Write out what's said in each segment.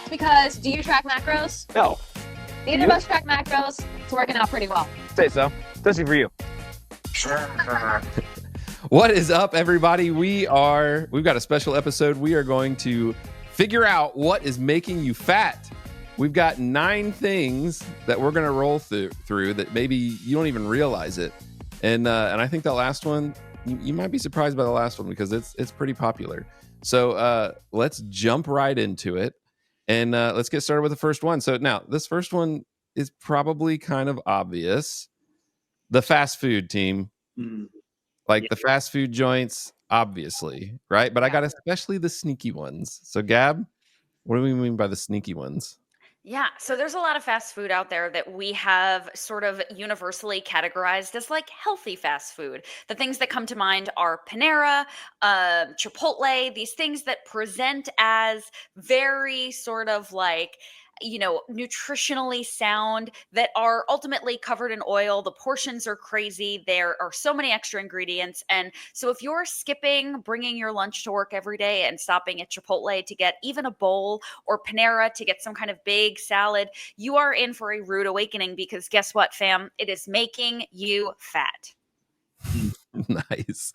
because do you track macros? No. Neither of us track macros. It's working out pretty well. Say so. Especially for you. What is up, everybody? We've got a special episode. We are going to figure out what is making you fat. We've got 9 things that we're going to roll through that maybe you don't even realize it. And I think the last one, you might be surprised by the last one because it's pretty popular. So let's jump right into it. And let's get started with the first one. So now this first one is probably kind of obvious. The fast food team. The fast food joints, obviously, right? But I got especially the sneaky ones. So Gab, what do we mean by the sneaky ones? Yeah, so there's a lot of fast food out there that we have sort of universally categorized as like healthy fast food. The things that come to mind are Panera, Chipotle, these things that present as very sort of like, nutritionally sound, that are ultimately covered in oil. The portions are crazy. There are so many extra ingredients. And so if you're skipping bringing your lunch to work every day and stopping at Chipotle to get even a bowl, or Panera to get some kind of big salad, you are in for a rude awakening, because guess what, fam? It is making you fat. Nice.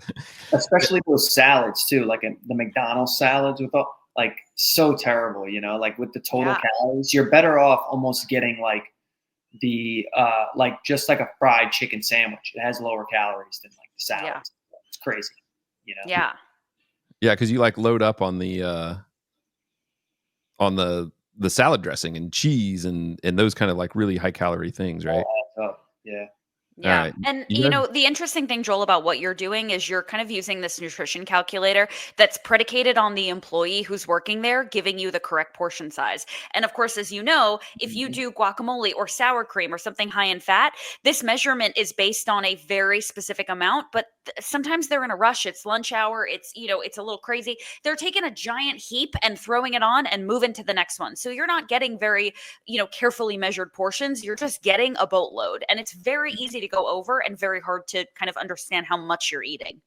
Especially those salads too, like the McDonald's salads with all, like, so terrible, like with the total calories. You're better off almost getting like the just like a fried chicken sandwich. It has lower calories than like the salads. Yeah. It's crazy, Yeah, because you like load up on the salad dressing and cheese and those kind of like really high calorie things, right? Yeah. Yeah. Right. And, the interesting thing, Joel, about what you're doing is you're kind of using this nutrition calculator that's predicated on the employee who's working there giving you the correct portion size. And of course, as you know, if you do guacamole or sour cream or something high in fat, this measurement is based on a very specific amount, but sometimes they're in a rush. It's lunch hour. It's, it's a little crazy. They're taking a giant heap and throwing it on and moving to the next one. So you're not getting very, carefully measured portions. You're just getting a boatload. And it's very easy to go over and very hard to kind of understand how much you're eating.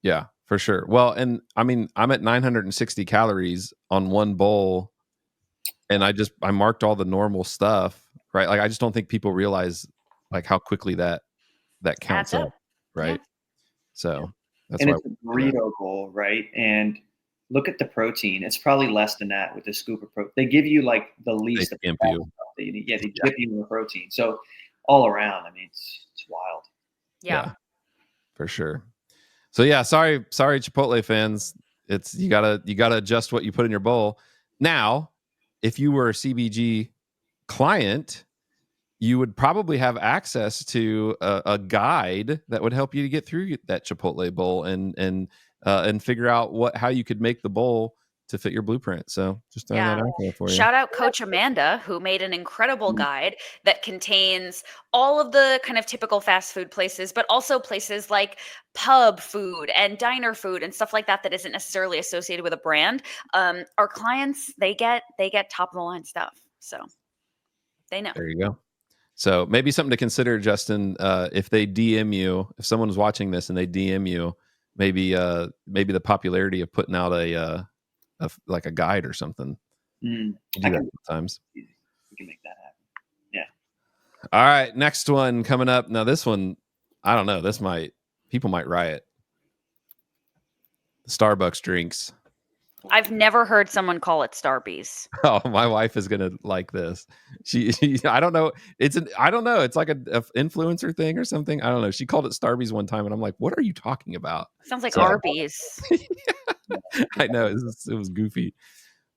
Yeah, for sure. Well, and I mean, I'm at 960 calories on one bowl, and I marked all the normal stuff, right? Like, I just don't think people realize like how quickly that counts up, right? Yeah. So that's why it's a burrito bowl, right? And look at the protein. It's probably less than that with the scoop of protein. They give you like the least they of the stuff that you need. Yeah, they dip you in the protein. So all around, I mean, it's wild. Yeah, for sure. So yeah, sorry Chipotle fans. It's you gotta adjust what you put in your bowl. Now, if you were a CBG client, you would probably have access to a guide that would help you to get through that Chipotle bowl and figure out how you could make the bowl to fit your blueprint. So just throwing that out there for you. Shout out Coach Amanda, who made an incredible guide that contains all of the kind of typical fast food places, but also places like pub food and diner food and stuff like that isn't necessarily associated with a brand. Our clients, they get top of the line stuff. So they know. There you go. So maybe something to consider, Justin, if they DM you, if someone's watching this and they DM you, maybe the popularity of putting out a guide or something. Do that sometimes. We can make that happen. Yeah. All right, next one coming up. Now this one, I don't know. People might riot. Starbucks drinks. I've never heard someone call it Starbies. Oh, my wife is gonna like this. She I don't know. I don't know. It's like a influencer thing or something. I don't know. She called it Starbies one time, and I'm like, "What are you talking about?" Sounds like Arby's. I know it was goofy,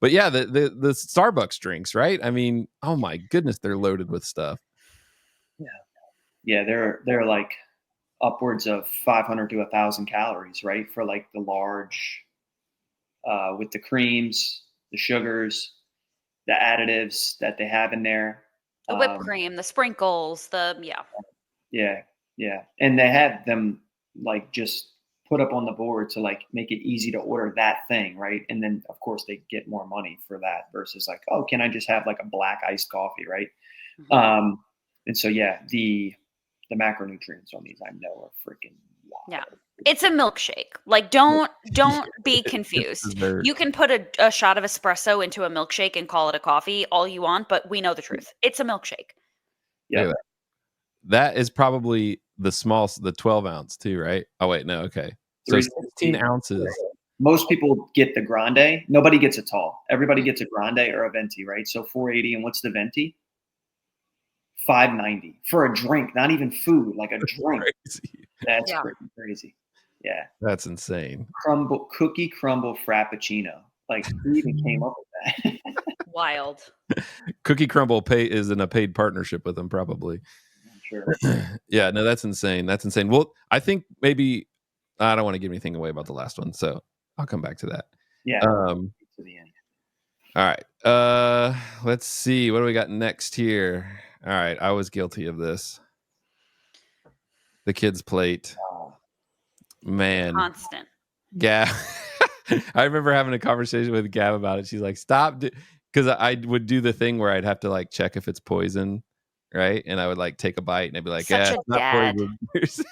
but yeah, the Starbucks drinks, right? I mean, oh my goodness, they're loaded with stuff. Yeah, they're like upwards of 500 to 1,000 calories, right? For like the large. With the creams, the sugars, the additives that they have in there. The whipped cream, the sprinkles, Yeah. And they have them like just put up on the board to like make it easy to order that thing, right? And then of course they get more money for that versus like, oh, can I just have like a black iced coffee, right? Mm-hmm. And so yeah, the macronutrients on these I know are freaking Yeah. It's a milkshake. Like, don't be confused. You can put a shot of espresso into a milkshake and call it a coffee all you want, but we know the truth. It's a milkshake. Yeah. That is probably the 12 ounce too, right? Oh wait, no, okay. So 16 ounces. Most people get the grande. Nobody gets a tall. Everybody gets a grande or a venti, right? So 480, and what's the venti? 590 for a drink, not even food, like a drink. Crazy. That's freaking crazy. Yeah. That's insane. Cookie crumble frappuccino. Like, who even came up with that? Wild. Cookie Crumble is in a paid partnership with them, probably. I'm sure. Yeah, no, that's insane. That's insane. Well, I think maybe I don't want to give anything away about the last one, so I'll come back to that. Yeah. To the end. All right. Let's see. What do we got next here? All right. I was guilty of this. The kids' plate. Man. Constant. Gab. I remember having a conversation with Gab about it. She's like, stop. Because I would do the thing where I'd have to like check if it's poison. Right. And I would like take a bite and I'd be like, Such yeah, a it's not dad. poison.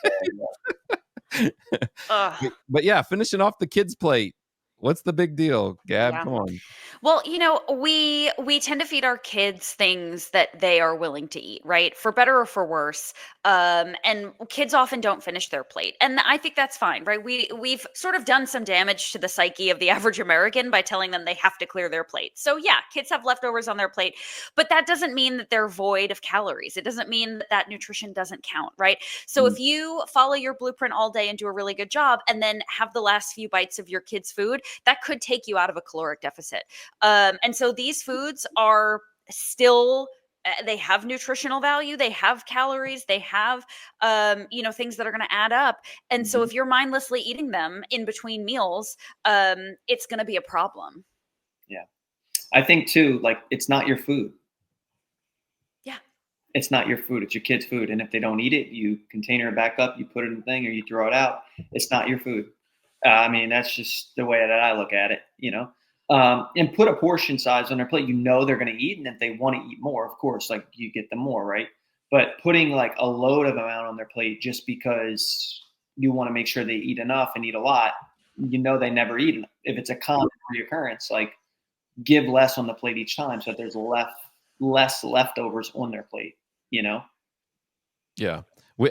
But yeah, finishing off the kids' plate. What's the big deal, Gab? Yeah. Come on. Well, we tend to feed our kids things that they are willing to eat, right? For better or for worse. And kids often don't finish their plate. And I think that's fine, right? We've sort of done some damage to the psyche of the average American by telling them they have to clear their plate. So yeah, kids have leftovers on their plate, but that doesn't mean that they're void of calories. It doesn't mean that nutrition doesn't count, right? So if you follow your blueprint all day and do a really good job and then have the last few bites of your kids' food, that could take you out of a caloric deficit. And so these foods are still, they have nutritional value, they have calories, they have, things that are going to add up. And so if you're mindlessly eating them in between meals, it's going to be a problem. Yeah. I think too, like, it's not your food. Yeah. It's not your food. It's your kid's food. And if they don't eat it, you container it back up, you put it in the thing, or you throw it out. It's not your food. I mean, that's just the way that I look at it, and put a portion size on their plate. They're going to eat. And if they want to eat more, of course, like, you get them more, right? But putting like a load of amount on their plate just because you want to make sure they eat enough and eat a lot, they never eat enough. If it's a common reoccurrence, like, give less on the plate each time so that there's less leftovers on their plate, Yeah.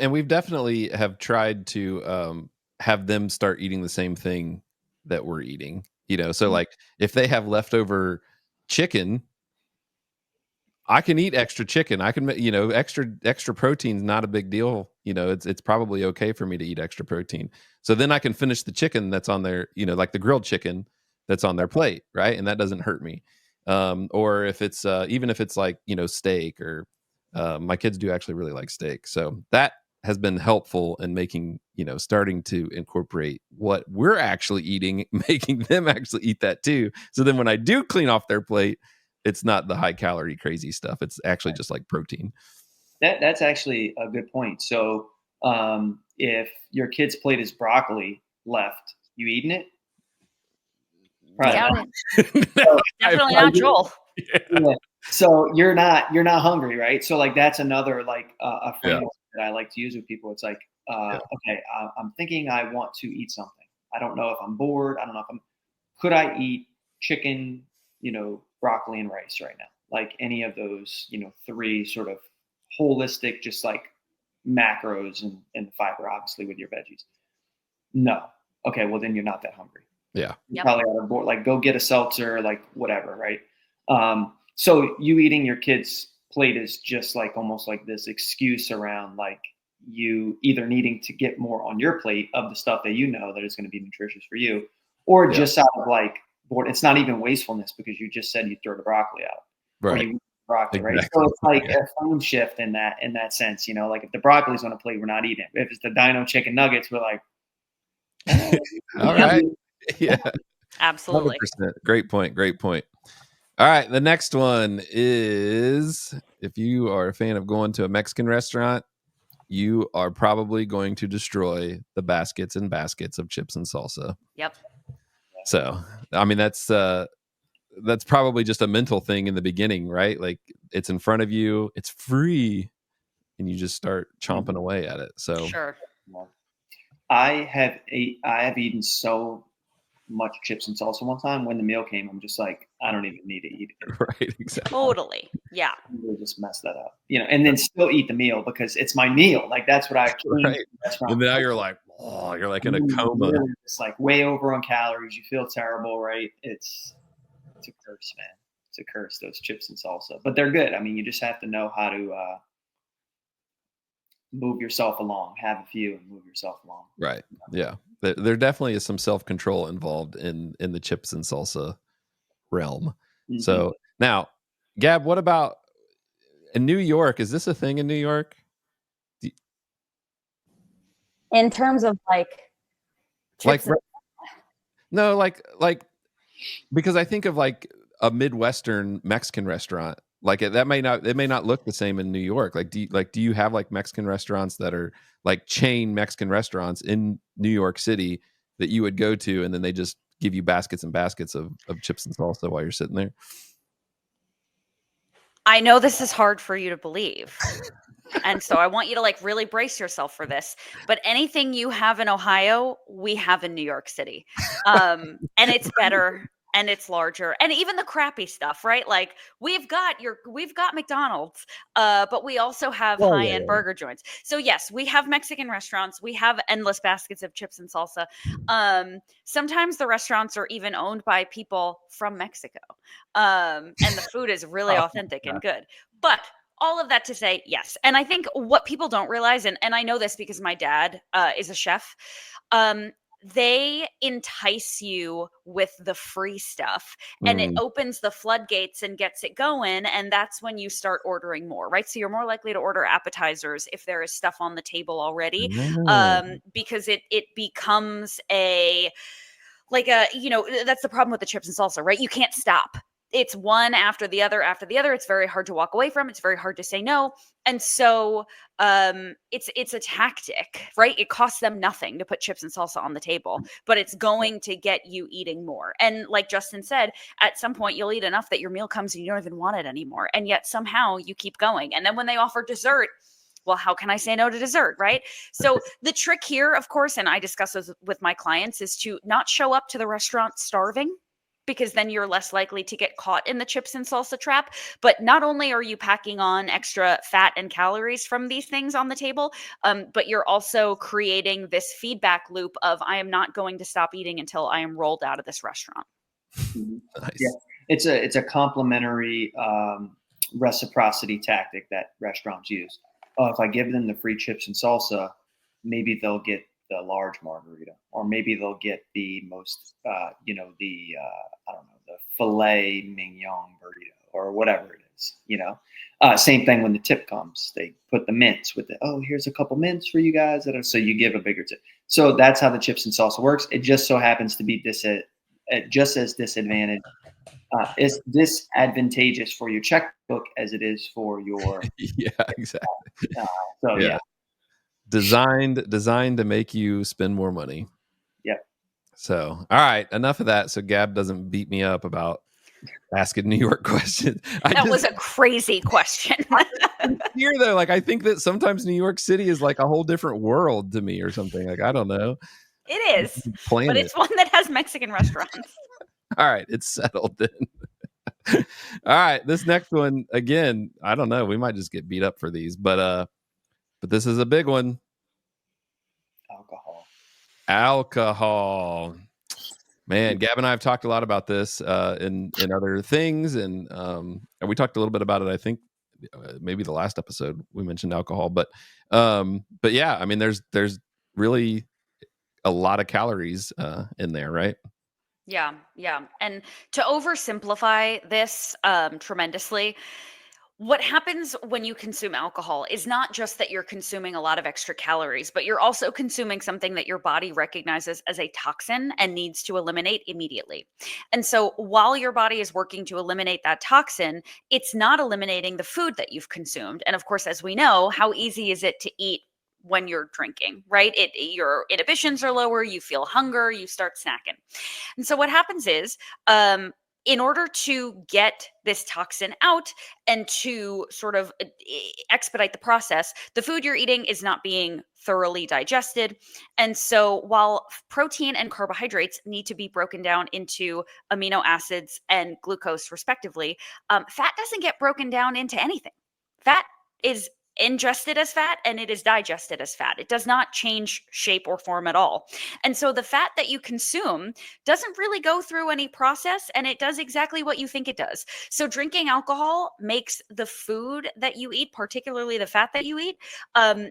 And we've definitely have tried to have them start eating the same thing that we're eating, so like if they have leftover chicken, I can eat extra chicken. I can, extra protein's not a big deal. It's probably okay for me to eat extra protein. So then I can finish the chicken that's on their, like the grilled chicken that's on their plate. Right. And that doesn't hurt me. Or if it's, even if it's like, steak or, my kids do actually really like steak. So that has been helpful in making, starting to incorporate what we're actually eating, making them actually eat that too. So then when I do clean off their plate, it's not the high calorie crazy stuff. It's actually just like protein. That's actually a good point. So if your kid's plate is broccoli left, you eating it? Probably. Definitely not Joel. Yeah. So you're not hungry, right? So like that's another like a framework that I like to use with people. It's like, okay, I'm thinking I want to eat something. I don't know if I'm bored. I don't know if could I eat chicken, broccoli and rice right now? Like any of those, three sort of holistic, just like macros and fiber, obviously with your veggies. No. Okay. Well, then you're not that hungry. Yeah. You probably ought to board, like go get a seltzer, like whatever. Right. So you eating your kid's plate is just like almost like this excuse around like you either needing to get more on your plate of the stuff that that is going to be nutritious for you, or just out of like bored. It's not even wastefulness because you just said you throw the broccoli out. Right. Or you eat broccoli, Exactly. right? So it's like a phone shift in that sense, like if the broccoli's on a plate, we're not eating it. If it's the dino chicken nuggets, we're like, all right. Yeah. Absolutely. 100%. Great point. All right. The next one is, if you are a fan of going to a Mexican restaurant, you are probably going to destroy the baskets and baskets of chips and salsa. Yep. So, I mean, that's probably just a mental thing in the beginning, right? Like it's in front of you, it's free, and you just start chomping away at it. So sure. I have eaten so much chips and salsa one time. When the meal came, I'm just like, I don't even need to eat it. Right, exactly. Totally. Yeah. Really just mess that up, and then still eat the meal because it's my meal. Like that's what I Right. restaurant. And now you're like, oh, you're like in a coma. Really it's like way over on calories. You feel terrible, right? It's a curse, man. It's a curse, those chips and salsa. But they're good. I mean, you just have to know how to move yourself along. Have a few and move yourself along. Right. Yeah. There definitely is some self-control involved in the chips and salsa realm. Mm-hmm. So now, Gab, what about in New York? Is this a thing in New York? In terms of like chips Like no, like because I think of like a Midwestern Mexican restaurant. Like it may not look the same in New York. Like do you have like Mexican restaurants that are like chain Mexican restaurants in New York City that you would go to, and then they just give you baskets and baskets of chips and salsa while you're sitting there? I know this is hard for you to believe. And so I want you to like really brace yourself for this. But anything you have in Ohio, we have in New York City. And it's better and it's larger. And even the crappy stuff, right? Like we've got McDonald's, but we also have high-end burger joints. So yes, we have Mexican restaurants. We have endless baskets of chips and salsa. Sometimes the restaurants are even owned by people from Mexico. And the food is really authentic and good. But all of that to say, yes. And I think what people don't realize, and I know this because my dad is a chef, they entice you with the free stuff and it opens the floodgates and gets it going. And that's when you start ordering more, right? So you're more likely to order appetizers if there is stuff on the table already, because it becomes that's the problem with the chips and salsa, right? You can't stop. It's one after the other after the other. It's very hard to walk away from. It's very hard to say no. And so it's a tactic, right? It costs them nothing to put chips and salsa on the table, but it's going to get you eating more. And like Justin said, at some point you'll eat enough that your meal comes and you don't even want it anymore. And yet somehow you keep going. And then when they offer dessert, well, how can I say no to dessert, right? So the trick here, of course, and I discuss this with my clients, is to not show up to the restaurant starving, because then you're less likely to get caught in the chips and salsa trap. But not only are you packing on extra fat and calories from these things on the table, but you're also creating this feedback loop of I am not going to stop eating until I am rolled out of this restaurant. Nice. Yeah, it's a complimentary reciprocity tactic that restaurants use. Oh, if I give them the free chips and salsa, maybe they'll get the large margarita, or maybe they'll get the most, I don't know, the filet mignon burrito or whatever it is, Same thing when the tip comes, they put the mints with it. Oh, here's a couple mints for you guys. So you give a bigger tip. So that's how the chips and salsa works. It just so happens to be just as disadvantageous. It's disadvantageous for your checkbook as it is for your. Yeah, exactly. Yeah. Designed to make you spend more money. Yep. So, all right, enough of that. So Gab doesn't beat me up about asking New York questions. That was a crazy question. Here though, like I think that sometimes New York City is like a whole different world to me or something. Like I don't know. It is, but it's one that has Mexican restaurants. All right, it's settled then. All right, this next one again. I don't know. We might just get beat up for these, but this is a big one. Alcohol. Man, Gab and I have talked a lot about this in other things, and we talked a little bit about it. I think maybe the last episode we mentioned alcohol, but yeah, I mean, there's really a lot of calories in there, right? Yeah. And to oversimplify this tremendously, what happens when you consume alcohol is not just that you're consuming a lot of extra calories, but you're also consuming something that your body recognizes as a toxin and needs to eliminate immediately. And so while your body is working to eliminate that toxin, it's not eliminating the food that you've consumed. And of course, as we know, how easy is it to eat when you're drinking, right? Your inhibitions are lower, you feel hunger, you start snacking. And so what happens is, in order to get this toxin out and to sort of expedite the process, the food you're eating is not being thoroughly digested. And so, while protein and carbohydrates need to be broken down into amino acids and glucose, respectively, fat doesn't get broken down into anything. Fat is ingested as fat and it is digested as fat. It does not change shape or form at all. And so the fat that you consume doesn't really go through any process and it does exactly what you think it does. So drinking alcohol makes the food that you eat, particularly the fat that you eat,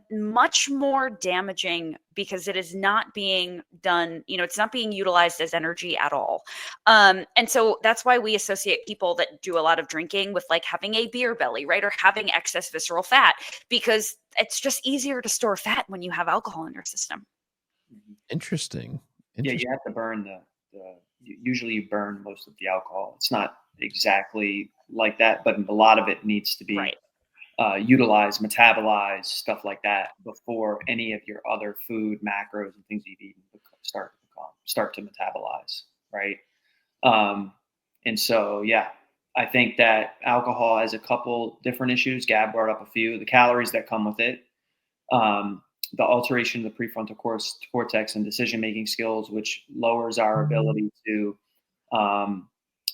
much more damaging because it is not being done, it's not being utilized as energy at all. And so that's why we associate people that do a lot of drinking with like having a beer belly, right? Or having excess visceral fat, because it's just easier to store fat when you have alcohol in your system. Interesting. Yeah, you have to burn usually you burn most of the alcohol. It's not exactly like that, but a lot of it needs to be Right. Utilized, metabolized, stuff like that before any of your other food macros and things you've eaten start to metabolize, right? And so, yeah, I think that alcohol has a couple different issues. Gab brought up a few. The calories that come with it, the alteration of the prefrontal cortex and decision-making skills, which lowers our ability to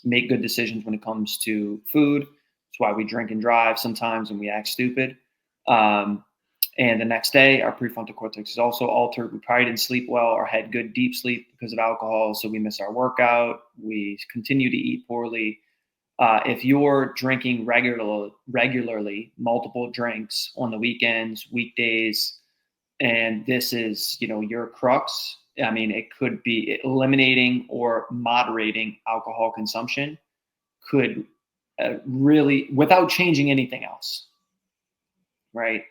make good decisions when it comes to food. That's why we drink and drive sometimes and we act stupid. And the next day, our prefrontal cortex is also altered. We probably didn't sleep well or had good deep sleep because of alcohol, so we miss our workout. We continue to eat poorly. If you're drinking regularly, multiple drinks on the weekends, weekdays, and this is, your crux, I mean, it could be eliminating or moderating alcohol consumption could really, without changing anything else, right,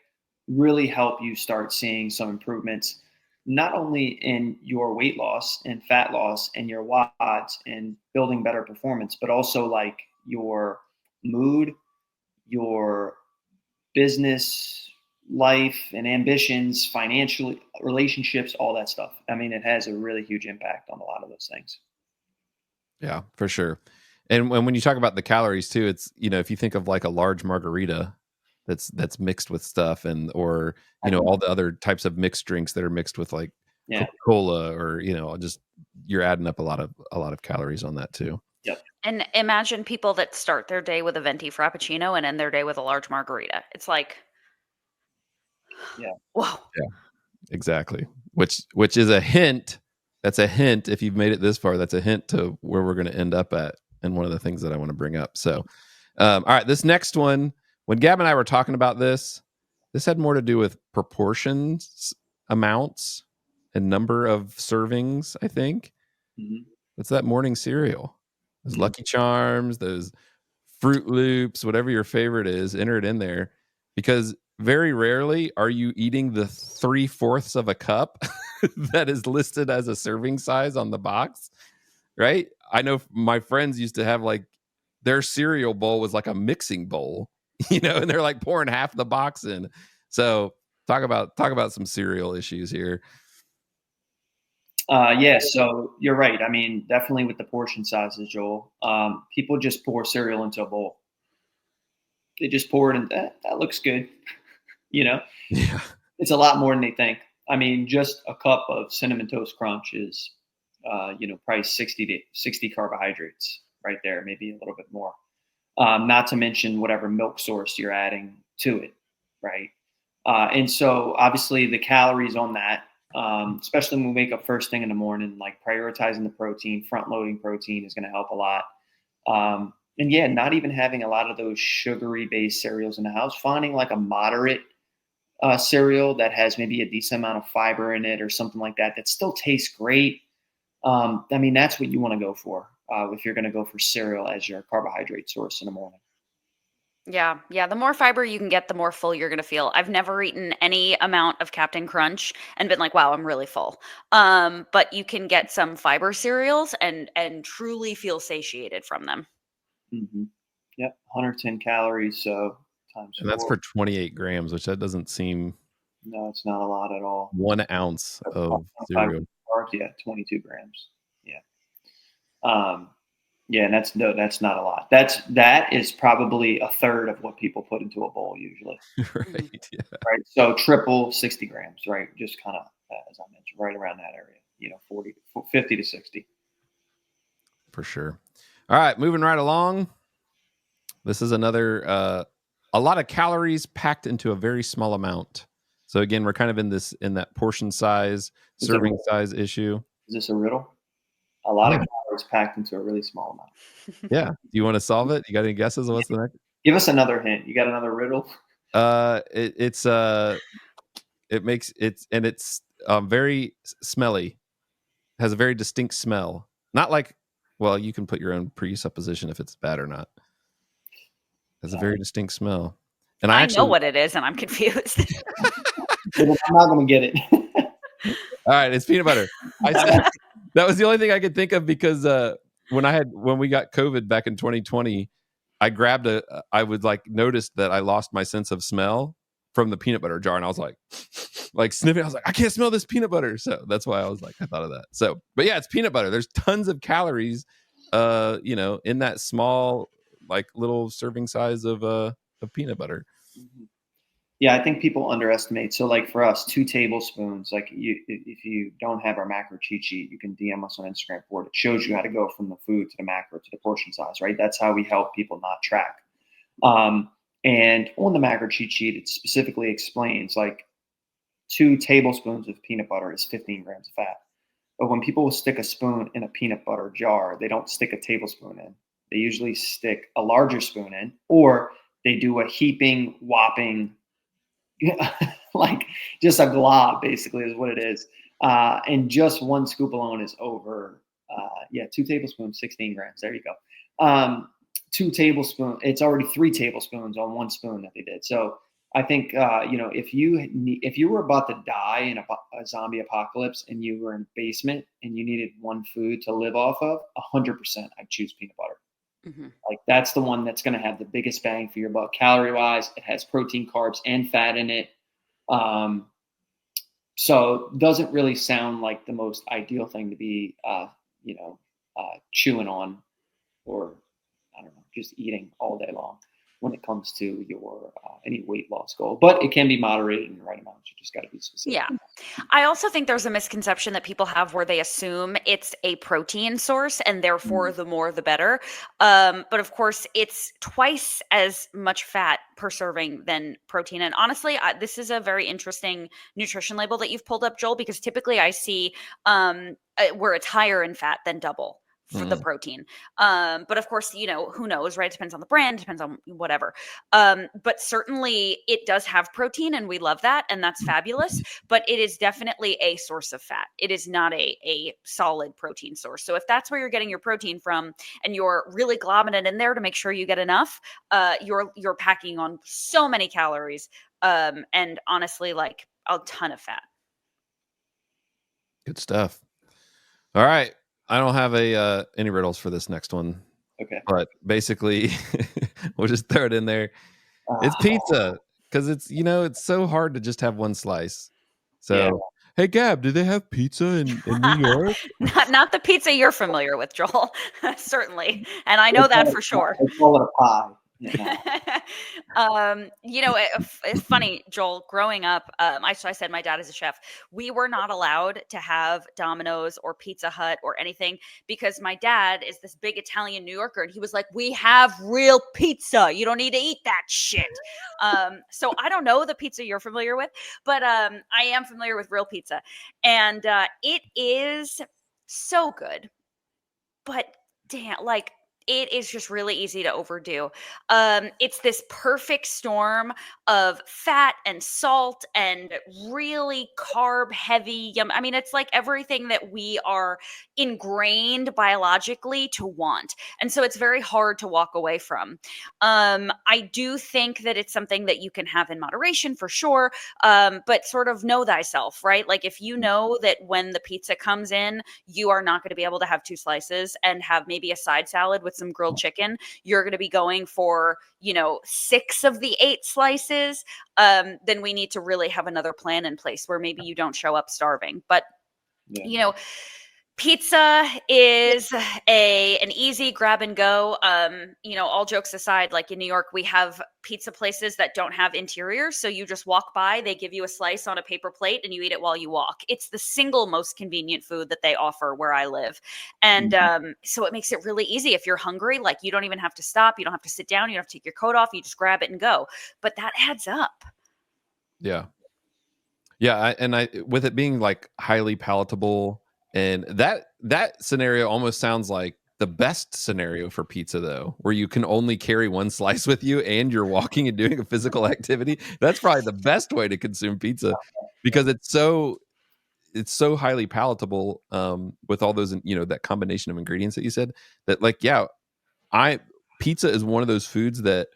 really help you start seeing some improvements, not only in your weight loss and fat loss and your WODs and building better performance, but also like your mood, your business life and ambitions, financial relationships, all that stuff. I mean, it has a really huge impact on a lot of those things. Yeah, for sure. And when you talk about the calories too, it's, if you think of like a large margarita that's mixed with stuff or all the other types of mixed drinks that are mixed with like Coca-Cola or just you're adding up a lot of calories on that too. Yep. And imagine people that start their day with a venti frappuccino and end their day with a large margarita. It's like, whoa. Yeah, exactly. Which is a hint. That's a hint. If you've made it this far, that's a hint to where we're going to end up at. And one of the things that I want to bring up. So, all right, this next one, when Gab and I were talking about this had more to do with proportions, amounts, and number of servings, I think. Mm-hmm. What's that morning cereal? Those Lucky Charms, those Fruit Loops, whatever your favorite is, enter it in there. Because very rarely are you eating the 3/4 of a cup that is listed as a serving size on the box, right? I know my friends used to have like their cereal bowl was like a mixing bowl, and they're like pouring half the box in. So talk about some cereal issues here. Yeah, so you're right. I mean, definitely with the portion sizes, Joel. People just pour cereal into a bowl. They just pour it, and that looks good. Yeah, it's a lot more than they think. I mean, just a cup of Cinnamon Toast Crunch is, probably 60 carbohydrates right there, maybe a little bit more. Not to mention whatever milk source you're adding to it, right? And so obviously the calories on that, especially when we wake up first thing in the morning, like prioritizing the protein, front loading protein is going to help a lot. And yeah, not even having a lot of those sugary based cereals in the house, finding like a moderate cereal that has maybe a decent amount of fiber in it or something like that still tastes great. I mean, that's what you want to go for if you're going to go for cereal as your carbohydrate source in the morning. Yeah. The more fiber you can get, the more full you're going to feel. I've never eaten any amount of Captain Crunch and been like, wow, I'm really full. But you can get some fiber cereals and truly feel satiated from them. Mm-hmm. Yep, 110 calories. So times and that's 4. for 28 grams, which that doesn't seem. No, it's not a lot at all. 1 ounce of cereal. Yeah, 22 grams. Yeah. Yeah, and that's not a lot. That is probably a third of what people put into a bowl usually. Right. Yeah. Right. So triple 60 grams, right? Just kind of, as I mentioned, right around that area, 50 to 60. For sure. All right, moving right along. This is another a lot of calories packed into a very small amount. So again, we're kind of in that portion size, serving size issue. Is this a riddle? A lot Yeah. of calories packed into a really small amount. Yeah. Do you want to solve it? You got any guesses? What's the next? Give us another hint. You got another riddle? It's very smelly. Has a very distinct smell. Not like, well, you can put your own presupposition if it's bad or not. Has a very distinct smell. And I know what it is, and I'm confused. I'm not going to get it. All right, it's peanut butter. That was the only thing I could think of because when we got COVID back in 2020, I would noticed that I lost my sense of smell from the peanut butter jar, and I was like sniffing. I was like, I can't smell this peanut butter. So that's why I thought of that. So, but yeah, it's peanut butter. There's tons of calories, in that small, little serving size of peanut butter. Yeah, I think people underestimate. So, like for us, 2 tablespoons. If you don't have our macro cheat sheet, you can DM us on Instagram for it. It shows you how to go from the food to the macro to the portion size. Right, that's how we help people not track. And on the macro cheat sheet, it specifically explains 2 tablespoons of peanut butter is 15 grams of fat. But when people stick a spoon in a peanut butter jar, they don't stick a tablespoon in. They usually stick a larger spoon in, or they do a heaping, whopping, just a glob, basically, is what it is. And just 1 scoop alone is over, 2 tablespoons, 16 grams. There you go. 2 tablespoons, it's already 3 tablespoons on 1 spoon that they did. So I think, if you were about to die in a zombie apocalypse and you were in a basement and you needed one food to live off of, 100%, I'd choose peanut butter. Mm-hmm. That's the one that's going to have the biggest bang for your buck calorie wise. It has protein, carbs, and fat in it. So doesn't really sound like the most ideal thing to be, chewing on, or I don't know, just eating all day long when it comes to your any weight loss goal. But it can be moderated in the right amount. You just got to be specific. Yeah. I also think there's a misconception that people have where they assume it's a protein source and therefore the more the better. But of course, it's twice as much fat per serving than protein. And honestly, this is a very interesting nutrition label that you've pulled up, Joel, because typically I see where it's higher in fat than double for the protein. But of course, who knows, right? It depends on the brand, depends on whatever. But certainly it does have protein and we love that. And that's fabulous, but it is definitely a source of fat. It is not a solid protein source. So if that's where you're getting your protein from and you're really globbing it in there to make sure you get enough, you're packing on so many calories. And honestly, a ton of fat. Good stuff. All right. I don't have any riddles for this next one. Okay. But basically, we'll just throw it in there. It's pizza because it's so hard to just have one slice. So, Hey, Gab, do they have pizza in New York? not the pizza you're familiar with, Joel. Certainly. And I know that for sure. They call it a pie. It's funny, Joel, growing up, I said my dad is a chef. We were not allowed to have Domino's or Pizza Hut or anything because my dad is this big Italian New Yorker. And he was like, we have real pizza. You don't need to eat that shit. So I don't know the pizza you're familiar with, but I am familiar with real pizza. And it is so good. But damn, it is just really easy to overdo. It's this perfect storm of fat and salt and really carb heavy. I mean, it's like everything that we are ingrained biologically to want. And so it's very hard to walk away from. I do think that it's something that you can have in moderation for sure. But sort of know thyself, right? Like if you know that when the pizza comes in, you are not going to be able to have 2 slices and have maybe a side salad with some grilled chicken, you're going to be going for 6 of the 8 slices, then we need to really have another plan in place where maybe you don't show up starving. But Pizza is an easy grab and go. All jokes aside, like in New York, we have pizza places that don't have interiors. So you just walk by, they give you a slice on a paper plate and you eat it while you walk. It's the single most convenient food that they offer where I live. And so it makes it really easy. If you're hungry, like you don't even have to stop. You don't have to sit down. You don't have to take your coat off. You just grab it and go. But that adds up. Yeah. Yeah. With it being like highly palatable, and that scenario almost sounds like the best scenario for pizza, though, where you can only carry one slice with you and you're walking and doing a physical activity. That's probably the best way to consume pizza, because it's so highly palatable, with all those, that combination of ingredients that you said, that like, yeah, pizza is one of those foods that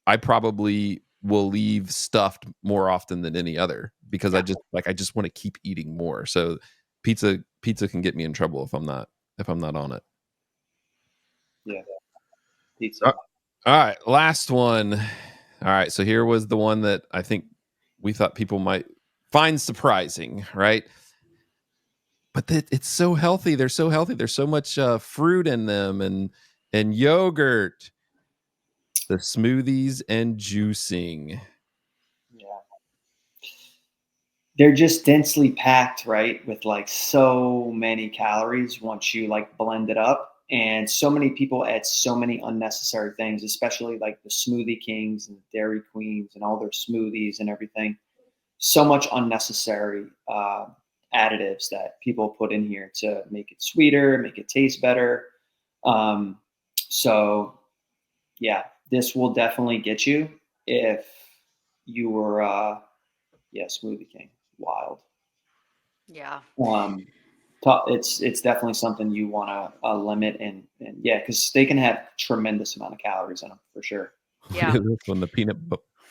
I probably will leave stuffed more often than any other, because I just want to keep eating more. So pizza can get me in trouble if I'm not on it. Yeah. Pizza. All right, last one. All right, so here was the one that I think we thought people might find surprising, right? But it's so healthy. They're so healthy. There's so much fruit in them, and yogurt. The smoothies and juicing. Yeah. They're just densely packed, right? With like so many calories once you like blend it up. And so many people add so many unnecessary things, especially like the smoothie kings and Dairy Queens and all their smoothies and everything. So much unnecessary additives that people put in here to make it sweeter, make it taste better. So yeah, this will definitely get you if you were, Smoothie King, wild. Yeah. It's definitely something you want to limit, and yeah, because they can have tremendous amount of calories in them for sure. Yeah. Look at this one, the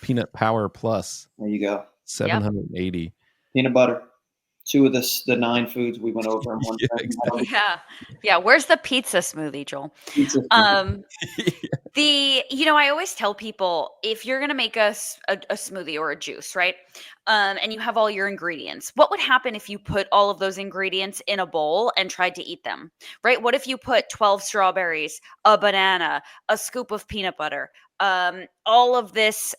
peanut power plus. There you go. 780. Peanut butter. 2 of the 9 foods we went over in one Yeah, thing. exactly. Yeah. Where's the pizza smoothie, Joel? Pizza smoothie. I always tell people, if you're going to make a smoothie or a juice, right? And you have all your ingredients, what would happen if you put all of those ingredients in a bowl and tried to eat them, right? What if you put 12 strawberries, a banana, a scoop of peanut butter, all of this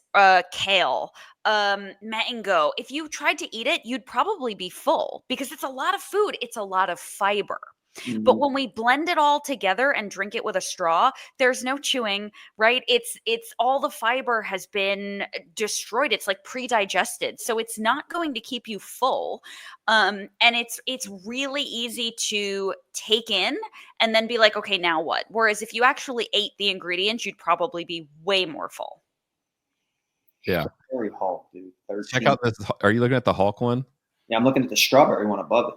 kale, mango? If you tried to eat it, you'd probably be full, because it's a lot of food. It's a lot of fiber. But when we blend it all together and drink it with a straw, there's no chewing, right? It's all the fiber has been destroyed. It's like pre-digested. So it's not going to keep you full. And it's really easy to take in and then be like, okay, now what? Whereas if you actually ate the ingredients, you'd probably be way more full. Yeah. Strawberry Hulk, dude. 13. Check out this. Are you looking at the Hulk one? Yeah, I'm looking at the strawberry one above it.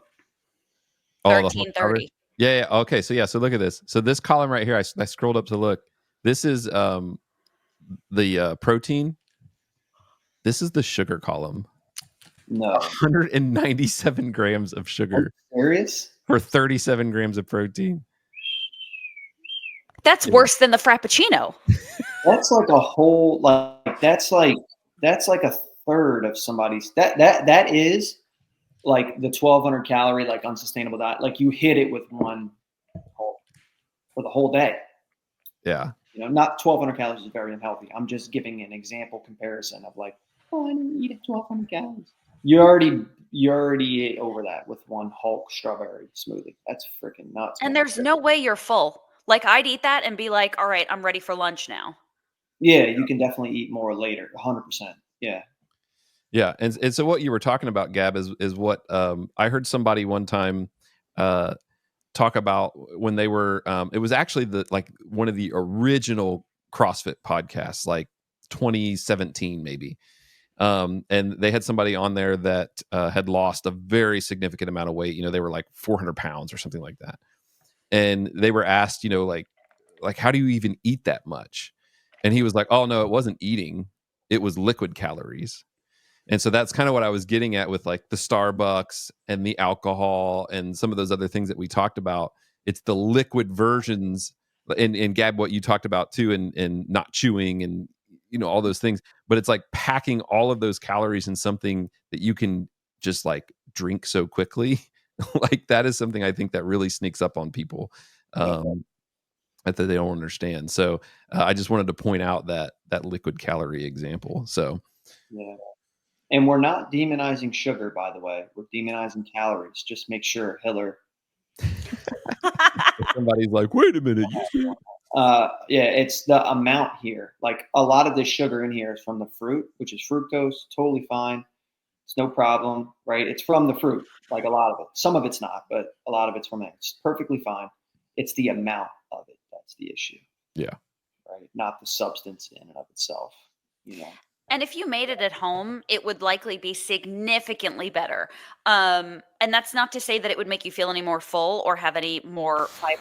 Oh, the Hulk 1330. Yeah. Okay. So so look at this. So this column right here, I scrolled up to look. This is the protein. This is the sugar column. No. 197 grams of Are sugar you serious? for 37 grams of protein. That's worse than the Frappuccino. That's like a whole that's like a third of somebody's that is like the 1,200 calorie like unsustainable diet. Like you hit it with one whole, for the whole day. Yeah. Not 1,200 calories is very unhealthy. I'm just giving an example comparison of like, oh, I didn't eat 1,200 calories. You already ate over that with one Hulk strawberry smoothie. That's freaking nuts. And there's no way you're full. Like, I'd eat that and be like, all right, I'm ready for lunch now. Yeah, you can definitely eat more later. 100%. Yeah. Yeah. And so what you were talking about, Gab, is what I heard somebody one time talk about when they were it was actually one of the original CrossFit podcasts, like 2017 maybe. And they had somebody on there that had lost a very significant amount of weight. They were like 400 pounds or something like that. And they were asked, like how do you even eat that much? And he was like, oh no, it wasn't eating, it was liquid calories. And so that's kind of what I was getting at with like the Starbucks and the alcohol and some of those other things that we talked about. It's the liquid versions, and Gab, what you talked about too, and not chewing and all those things. But it's like packing all of those calories in something that you can just like drink so quickly Like that is something I think that really sneaks up on people that they don't understand. So I just wanted to point out that liquid calorie example. So Yeah. And we're not demonizing sugar, by the way. We're demonizing calories. Just make sure, Hiller. somebody's like, wait a minute, you said. Yeah, it's the amount here. Like a lot of this sugar in here is from the fruit, which is fructose. Totally fine. It's no problem, right? It's from the fruit, like a lot of it. Some of it's not, but a lot of it's from it. It's perfectly fine. It's the amount of it that's the issue. Yeah. Right. Not the substance in and of itself, you know. And if you made it at home, it would likely be significantly better. And that's not to say that it would make you feel any more full or have any more fiber.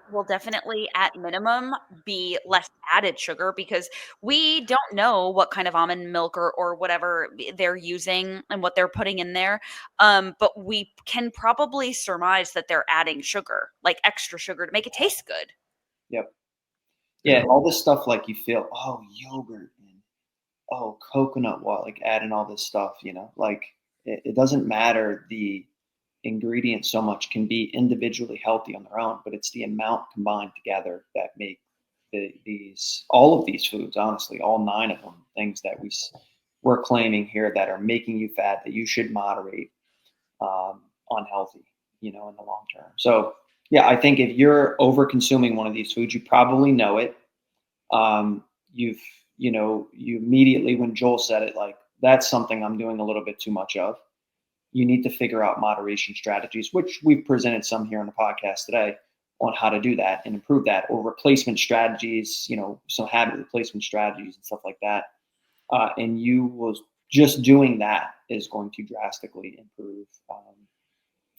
It will definitely, at minimum, be less added sugar because we don't know what kind of almond milk or whatever they're using and what they're putting in there. But we can probably surmise that they're adding sugar, like extra sugar, to make it taste good. Yep. Yeah, all this stuff like you feel, oh, yogurt and oh, coconut water, like adding all this stuff, you know, like it doesn't matter the ingredients so much can be individually healthy on their own, but it's the amount combined together that make all of these foods, honestly, all 9 of them, things that we're claiming here that are making you fat that you should moderate unhealthy, you know, in the long term. So yeah, I think if you're over consuming one of these foods, you probably know it. You immediately, when Joel said it, like, that's something I'm doing a little bit too much of. You need to figure out moderation strategies, which we've presented some here on the podcast today on how to do that and improve that, or replacement strategies, you know, some habit replacement strategies and stuff like that. And you will just doing that is going to drastically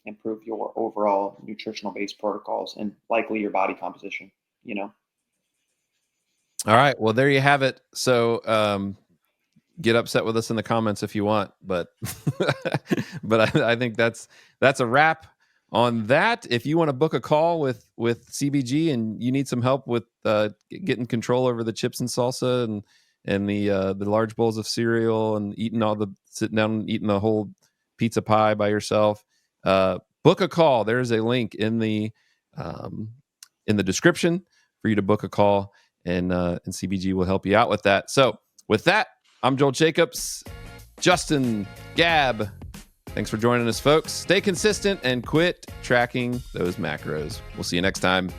improve your overall nutritional based protocols and likely your body composition, you know. All right. Well, there you have it. So get upset with us in the comments if you want, but I think that's a wrap on that. If you want to book a call with CBG and you need some help with getting control over the chips and salsa and the large bowls of cereal and sitting down and eating the whole pizza pie by yourself, book a call. There's a link in the description for you to book a call, and CBG will help you out with that. So with that, I'm Joel Jacobs. Justin, Gab, thanks for joining us, folks. Stay consistent and quit tracking those macros. We'll see you next time.